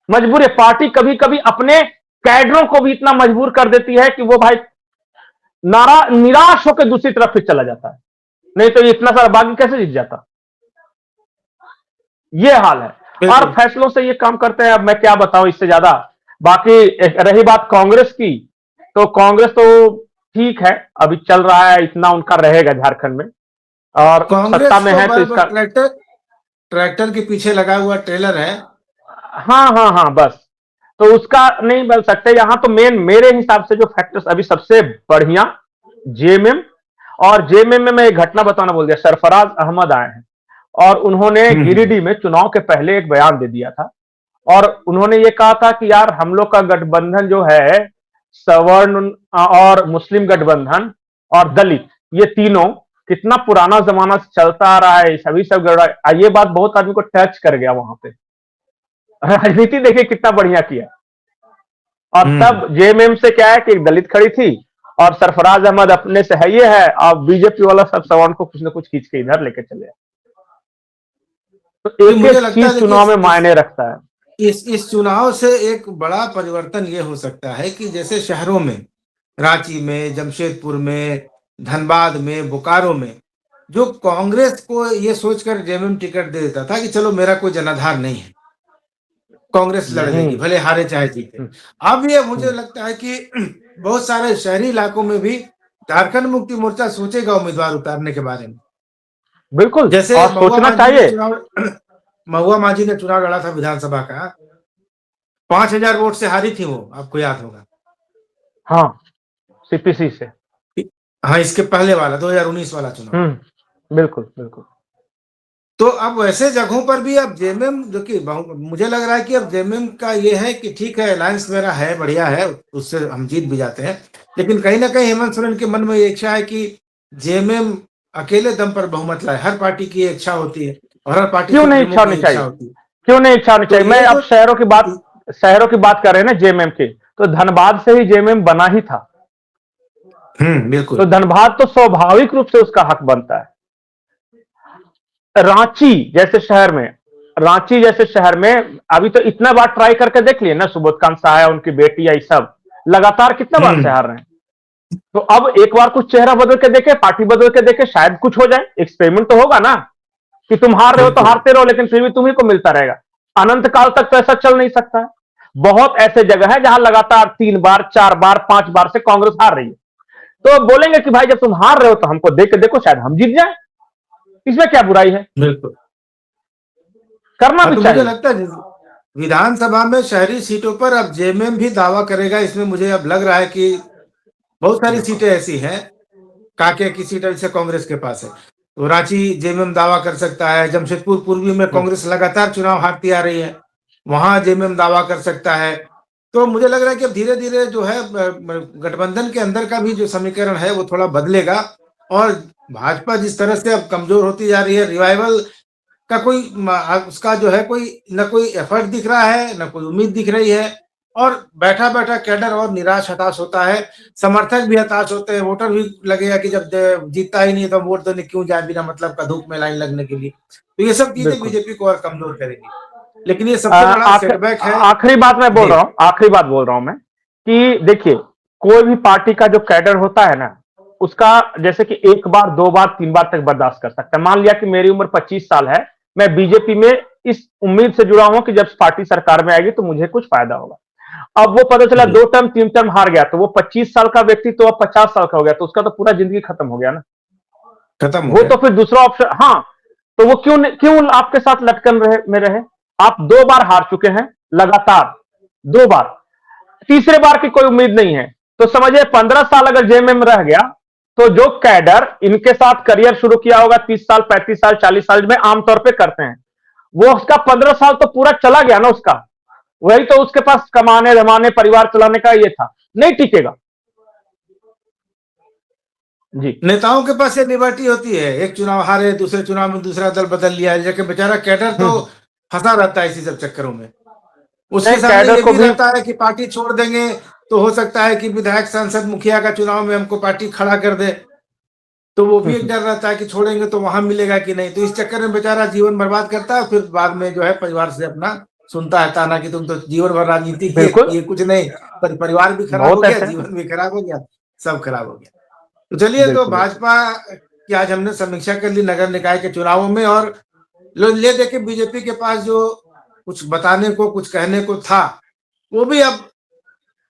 मजबूर है, पार्टी कभी कभी अपने कैडरों को भी इतना मजबूर कर देती है कि वो भाई निराश होकर दूसरी तरफ फिर चला जाता है। नहीं तो ये इतना सारा बागी कैसे जीत जाता? ये हाल है। और बिल्कुल। फैसलों से ये काम करते हैं, अब मैं क्या बताऊं इससे ज्यादा। बाकी रही बात कांग्रेस की, तो कांग्रेस तो ठीक है, अभी चल रहा है, इतना उनका रहेगा झारखंड में, और सत्ता कांग्रेस में तो है तो बस इसका। ट्रैक्टर ट्रैक्टर के पीछे लगा हुआ ट्रेलर है। हाँ हाँ हाँ, बस। तो उसका नहीं बोल सकते। यहां तो मेन मेरे हिसाब से जो फैक्टर्स अभी सबसे बढ़िया जेएमएम, और जेएमएम में मैं एक घटना बताना बोल दिया। सरफराज अहमद आए हैं और उन्होंने हम्म। गिरिडीह में चुनाव के पहले एक बयान दे दिया था, और उन्होंने ये कहा था कि यार हम लोग का गठबंधन जो है, सवर्ण और मुस्लिम गठबंधन और दलित, ये तीनों कितना पुराना जमाना से चलता आ रहा है, सभी सब गड़बड़। ये बात बहुत आदमी को टच कर गया वहां पे। राजनीति देखिए कितना बढ़िया किया। और हम्म। तब जेएमएम से क्या है कि एक दलित खड़ी थी, और सरफराज अहमद अपने से है, ये है, और बीजेपी वाला सब सवर्ण को कुछ ना कुछ खींच के इधर लेके चले। तो तो एक मुझे एक लगता है, चीज देखिए, चुनाव में मायने रखता है। इस चुनाव से एक बड़ा परिवर्तन ये हो सकता है कि जैसे शहरों में, रांची में, जमशेदपुर में, धनबाद में, बोकारो में, जो कांग्रेस को ये सोचकर जेएमएम टिकट दे देता था कि चलो मेरा कोई जनाधार नहीं है, कांग्रेस लड़ नहीं। लेगी, भले हारे चाहे जीते। हम्म, अब ये मुझे हम्म, लगता है कि बहुत सारे शहरी इलाकों में भी झारखंड मुक्ति मोर्चा सोचेगा उम्मीदवार उतारने के बारे में। बिल्कुल, जैसे और सोचना चाहिए। महुआ माझी ने चुनाव लड़ा था विधानसभा का, 5,000 वोट से हारी थी वो, आपको याद होगा। हाँ, सीपीसी से। हाँ, इसके पहले वाला 2019 वाला चुनाव। बिल्कुल बिल्कुल। तो अब वैसे जगहों पर भी अब जेएमएम, जो कि मुझे लग रहा है कि अब जेएमएम का ये है कि ठीक है, अलायंस मेरा है, बढ़िया है, उससे हम जीत भी जाते हैं। लेकिन कहीं ना कहीं हेमंत सोरेन के मन में ये इच्छा है कि जेएमएम अकेले दम पर बहुमत लाए। हर पार्टी की ये इच्छा होती है, और हर पार्टी क्यों नहीं सुप्रीमो इच्छा की होनी ये इच्छा चाहिए? होती है। क्यों नहीं इच्छा होनी तो चाहिए? मैं ये अब जो शहरों की बात कर रहे हैं ना जेएमएम की, तो धनबाद से ही जेएमएम बना ही था। तो बिल्कुल। धनबाद तो स्वाभाविक रूप से उसका हक बनता है। रांची जैसे शहर में, रांची जैसे शहर में अभी तो इतना बार ट्राई करके देख लिए ना, सुबोधकांत सहाय, उनकी बेटी, ये सब लगातार कितना बार से हम्म। हार रहे हैं। तो अब एक बार कुछ चेहरा बदल के देखे, पार्टी बदल के देखे, शायद कुछ हो जाए। एक्सपेरिमेंट तो होगा ना, कि तुम हार रहे हो तो बिल्कुल। हारते रहो, लेकिन फिर भी तुम्ही को मिलता रहेगा। अनंत काल तक तो ऐसा चल नहीं सकता है। बहुत ऐसे जगह है जहां लगातार 3 बार, 4 बार, 5 बार से कांग्रेस हार रही है। तो बोलेंगे कि भाई जब तुम हार रहे हो तो हमको देख के देखो, शायद हम जीत जाए। इसमें क्या बुराई है? बिल्कुल। करना हाँ, भी तो मुझे चाहिए। लगता है विधानसभा में शहरी सीटों पर अब जेएमएम भी दावा करेगा। इसमें मुझे अब लग रहा है कि बहुत सारी बिल्कुल सीटें ऐसी हैं, काके की सीट जैसे कांग्रेस के पास है, तो रांची जेएमएम दावा कर सकता है। जमशेदपुर पूर्वी में कांग्रेस लगातार चुनाव हारती आ रही है, वहां जेएमएम दावा कर सकता है। तो मुझे लग रहा है कि अब धीरे धीरे जो है गठबंधन के अंदर का भी जो समीकरण है वो थोड़ा बदलेगा। और भाजपा जिस तरह से अब कमजोर होती जा रही है, रिवाइवल का कोई उसका जो है कोई न कोई एफर्ट दिख रहा है, न कोई उम्मीद दिख रही है। और बैठा बैठा कैडर और निराश हताश होता है, समर्थक भी हताश होते हैं, वोटर भी लगेगा कि जब जीतता ही नहीं तो वोट देने क्यों जाए बिना मतलब का, धूप में लाइन लगने के लिए। तो ये सब चीजें बिल्कुल। बीजेपी को और कमजोर करेगी। लेकिन ये सबसे बड़ा सेटबैक है। आखिरी बात मैं बोल जी। रहा हूं, आखिरी बात बोल रहा हूं मैं, कि देखिए, कोई भी पार्टी का जो कैडर होता है ना, उसका जैसे कि 1 बार, 2 बार, 3 बार तक बर्दाश्त कर सकता है। मान लिया कि मेरी उम्र 25 साल है, मैं बीजेपी में इस उम्मीद से जुड़ा हूं कि जब पार्टी सरकार में आएगी तो मुझे कुछ फायदा होगा। अब वो पता चला जी। 2 टर्म 3 टर्म हार गया, तो वो 25 साल का व्यक्ति तो अब 50 साल का हो गया, तो उसका तो पूरा जिंदगी खत्म हो गया ना। खत्म हो वो गया। तो फिर दूसरा ऑप्शन, हाँ। तो वो क्यों आपके साथ लटकन रहे? आप 2 बार हार चुके हैं लगातार, 2 बार। तीसरे बार की कोई उम्मीद नहीं है। तो समझिए 15 साल अगर जेल में रह गया तो जो कैडर इनके साथ करियर शुरू किया होगा 30 साल 35 साल 40 साल में आमतौर पे करते हैं, वो उसका 15 साल तो पूरा चला गया ना उसका। वही तो उसके पास कमाने धमाने परिवार चलाने का ये था, नहीं टिकेगा। जी नेताओं के पास ये लिबर्टी होती है, एक चुनाव हारे दूसरे चुनाव में दूसरा दल बदल लिया, जबकि बेचारा कैडर तो फंसा रहता है इसी सब चक्करों में। उसके नहीं, सामने कैडर ये को भी भी रहता है कि पार्टी छोड़ देंगे तो हो सकता है कि विधायक सांसद मुखिया का चुनाव में हमको पार्टी खड़ा कर दे, तो वो भी एक डर रहता है कि छोड़ेंगे तो वहां मिलेगा कि नहीं। तो इस चक्कर में बेचारा जीवन बर्बाद करता है, फिर बाद में जो है परिवार से अपना सुनता है ताना कि तुम तो जीवन भर राजनीति किए, बिल्कुल ये कुछ नहीं, पर परिवार भी खराब हो बहुत गया, ऐसे जीवन भी खराब हो गया, सब खराब हो गया। तो चलिए, तो बिल्कुल बिल्कुल भाजपा की आज हमने समीक्षा कर ली नगर निकाय के चुनावों में, और ले देखे बीजेपी के पास जो कुछ बताने को कुछ कहने को था, वो भी अब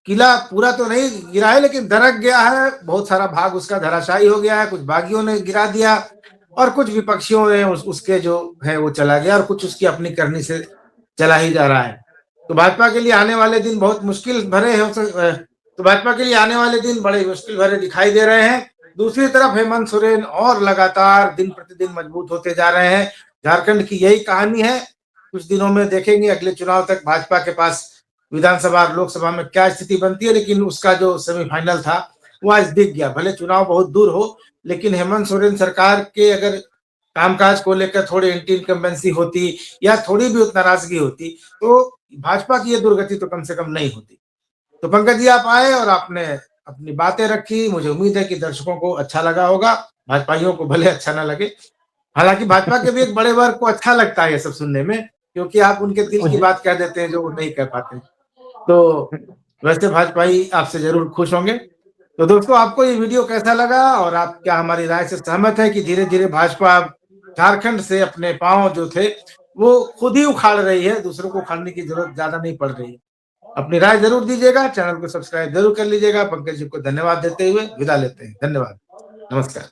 किला पूरा तो नहीं गिरा है लेकिन दरक गया है, बहुत सारा भाग उसका धराशायी हो गया है, कुछ बागियों ने गिरा दिया और कुछ विपक्षियों ने उसके जो है वो चला गया, और कुछ उसकी अपनी करनी से चला ही जा रहा है। तो भाजपा के लिए आने वाले दिन बहुत मुश्किल भरे हैं, तो भाजपा के लिए आने वाले दिन बड़े मुश्किल भरे दिखाई दे रहे हैं। दूसरी तरफ हेमंत सोरेन और लगातार दिन प्रतिदिन मजबूत होते जा रहे हैं। झारखंड की यही कहानी है, कुछ दिनों में देखेंगे अगले चुनाव तक भाजपा के पास विधानसभा और लोकसभा में क्या स्थिति बनती है, लेकिन उसका जो सेमीफाइनल था वो आज दिख गया। भले चुनाव बहुत दूर हो, लेकिन हेमंत सोरेन सरकार के अगर कामकाज को लेकर थोड़ी एंटी इनकम्बेंसी होती या थोड़ी भी नाराजगी होती तो भाजपा की ये दुर्गति तो कम से कम नहीं होती। तो पंकज जी, आप आए और आपने अपनी बातें रखी, मुझे उम्मीद है कि दर्शकों को अच्छा लगा होगा, भाजपाइयों को भले अच्छा ना लगे। हालांकि भाजपा के भी एक बड़े वर्ग को अच्छा लगता है ये सब सुनने में, क्योंकि आप उनके दिल की बात कह देते हैं जो वो नहीं कह पाते। तो वैसे भाजपाई आपसे जरूर खुश होंगे। तो दोस्तों, आपको ये वीडियो कैसा लगा और आप क्या हमारी राय से सहमत है कि धीरे धीरे भाजपा झारखंड से अपने पांव जो थे वो खुद ही उखाड़ रही है, दूसरों को उखाड़ने की जरूरत ज्यादा नहीं पड़ रही है? अपनी राय जरूर दीजिएगा, चैनल को सब्सक्राइब जरूर कर लीजिएगा। पंकज जी को धन्यवाद देते हुए विदा लेते हैं। धन्यवाद, नमस्कार।